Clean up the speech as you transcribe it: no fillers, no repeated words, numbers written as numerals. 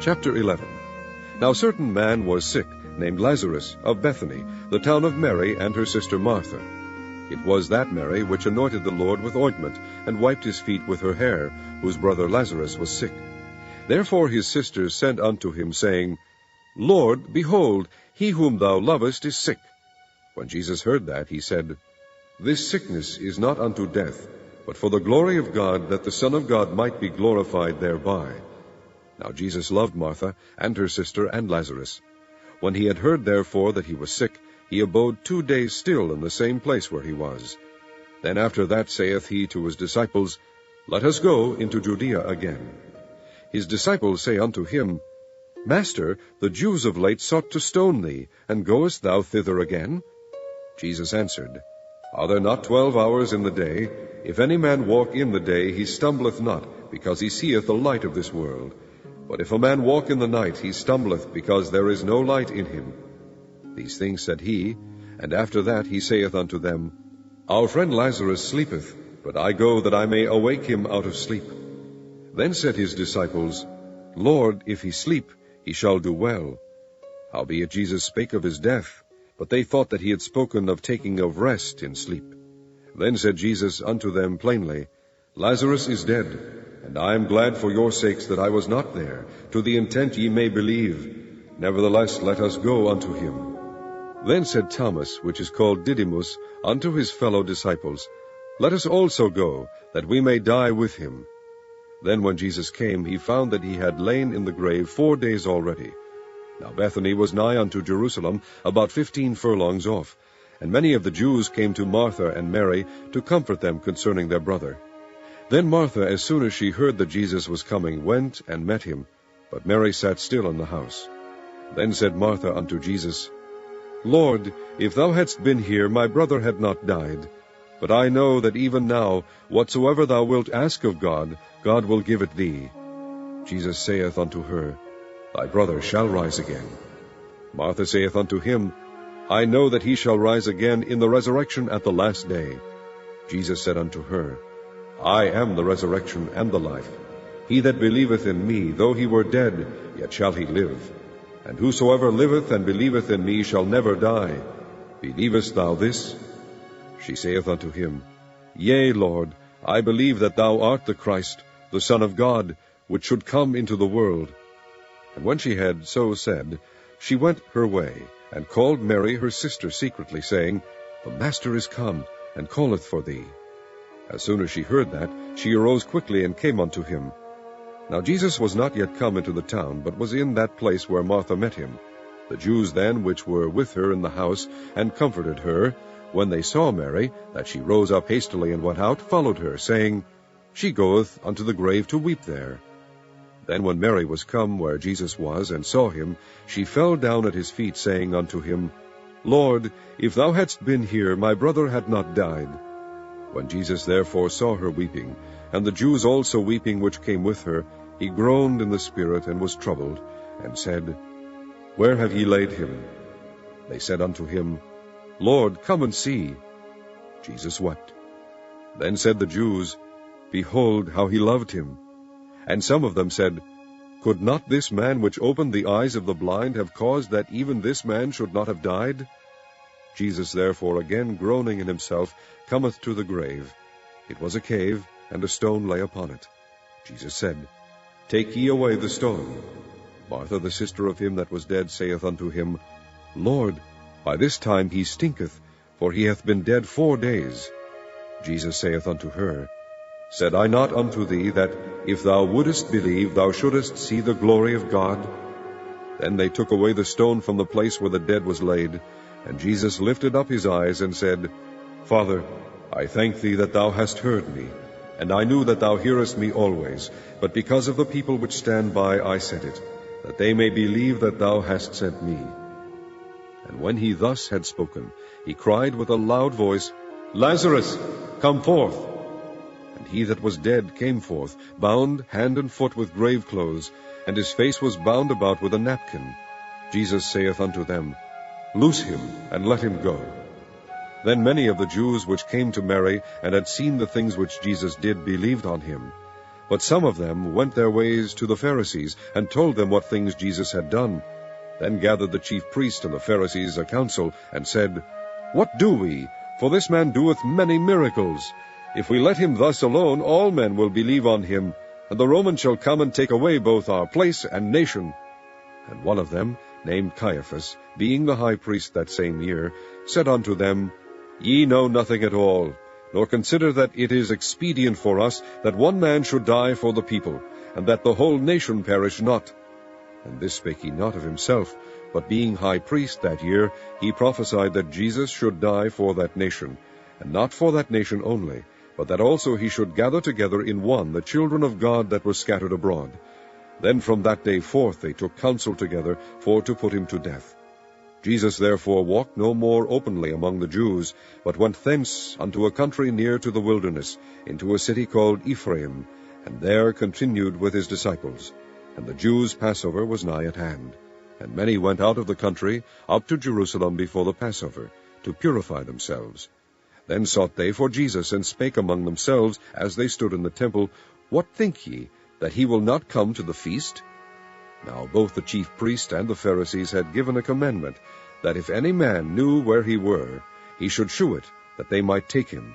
Chapter 11. Now a certain man was sick, named Lazarus, of Bethany, the town of Mary and her sister Martha. It was that Mary which anointed the Lord with ointment, and wiped his feet with her hair, whose brother Lazarus was sick. Therefore his sisters sent unto him, saying, Lord, behold, he whom thou lovest is sick. When Jesus heard that, he said, This sickness is not unto death, but for the glory of God, that the Son of God might be glorified thereby. Now Jesus loved Martha, and her sister, and Lazarus. When he had heard therefore that he was sick, he abode 2 days still in the same place where he was. Then after that saith he to his disciples, Let us go into Judea again. His disciples say unto him, Master, the Jews of late sought to stone thee, and goest thou thither again? Jesus answered, Are there not 12 hours in the day? If any man walk in the day, he stumbleth not, because he seeth the light of this world. But if a man walk in the night, he stumbleth, because there is no light in him. These things said he, and after that he saith unto them, Our friend Lazarus sleepeth, but I go that I may awake him out of sleep. Then said his disciples, Lord, if he sleep, he shall do well. Howbeit Jesus spake of his death, but they thought that he had spoken of taking of rest in sleep. Then said Jesus unto them plainly, Lazarus is dead, and I am glad for your sakes that I was not there, to the intent ye may believe. Nevertheless, let us go unto him. Then said Thomas, which is called Didymus, unto his fellow disciples, Let us also go, that we may die with him. Then when Jesus came, he found that he had lain in the grave 4 days already. Now Bethany was nigh unto Jerusalem, about 15 furlongs off, and many of the Jews came to Martha and Mary to comfort them concerning their brother. Then Martha, as soon as she heard that Jesus was coming, went and met him, but Mary sat still in the house. Then said Martha unto Jesus, Lord, if thou hadst been here, my brother had not died. But I know that even now, whatsoever thou wilt ask of God, God will give it thee. Jesus saith unto her, Thy brother shall rise again. Martha saith unto him, I know that he shall rise again in the resurrection at the last day. Jesus said unto her, I am the resurrection and the life. He that believeth in me, though he were dead, yet shall he live. And whosoever liveth and believeth in me shall never die. Believest thou this? She saith unto him, Yea, Lord, I believe that thou art the Christ, the Son of God, which should come into the world. And when she had so said, she went her way, and called Mary her sister secretly, saying, The Master is come, and calleth for thee. As soon as she heard that, she arose quickly and came unto him. Now Jesus was not yet come into the town, but was in that place where Martha met him. The Jews then which were with her in the house, and comforted her, when they saw Mary, that she rose up hastily and went out, followed her, saying, She goeth unto the grave to weep there. Then when Mary was come where Jesus was, and saw him, she fell down at his feet, saying unto him, Lord, if thou hadst been here, my brother had not died. When Jesus therefore saw her weeping, and the Jews also weeping which came with her, he groaned in the spirit, and was troubled, and said, Where have ye laid him? They said unto him, Lord, come and see. Jesus wept. Then said the Jews, Behold how he loved him. And some of them said, Could not this man which opened the eyes of the blind have caused that even this man should not have died? Jesus therefore, again groaning in himself, cometh to the grave. It was a cave, and a stone lay upon it. Jesus said, Take ye away the stone. Martha, the sister of him that was dead, saith unto him, Lord, by this time he stinketh, for he hath been dead 4 days. Jesus saith unto her, Said I not unto thee, that if thou wouldest believe, thou shouldest see the glory of God? Then they took away the stone from the place where the dead was laid. And Jesus lifted up his eyes, and said, Father, I thank thee that thou hast heard me. And I knew that thou hearest me always, but because of the people which stand by I said it, that they may believe that thou hast sent me. And when he thus had spoken, he cried with a loud voice, Lazarus, come forth. And he that was dead came forth, bound hand and foot with grave clothes, and his face was bound about with a napkin. Jesus saith unto them, Loose him, and let him go. Then many of the Jews which came to Mary, and had seen the things which Jesus did, believed on him. But some of them went their ways to the Pharisees, and told them what things Jesus had done. Then gathered the chief priests and the Pharisees a council, and said, What do we? For this man doeth many miracles. If we let him thus alone, all men will believe on him, and the Romans shall come and take away both our place and nation. And one of them, named Caiaphas, being the high priest that same year, said unto them, Ye know nothing at all, nor consider that it is expedient for us that one man should die for the people, and that the whole nation perish not. And this spake he not of himself, but being high priest that year, he prophesied that Jesus should die for that nation, and not for that nation only, but that also he should gather together in one the children of God that were scattered abroad. Then from that day forth they took counsel together for to put him to death. Jesus therefore walked no more openly among the Jews, but went thence unto a country near to the wilderness, into a city called Ephraim, and there continued with his disciples. And the Jews' Passover was nigh at hand. And many went out of the country up to Jerusalem before the Passover, to purify themselves. Then sought they for Jesus, and spake among themselves, as they stood in the temple, What think ye, that he will not come to the feast? Now both the chief priests and the Pharisees had given a commandment, that if any man knew where he were, he should shew it, that they might take him.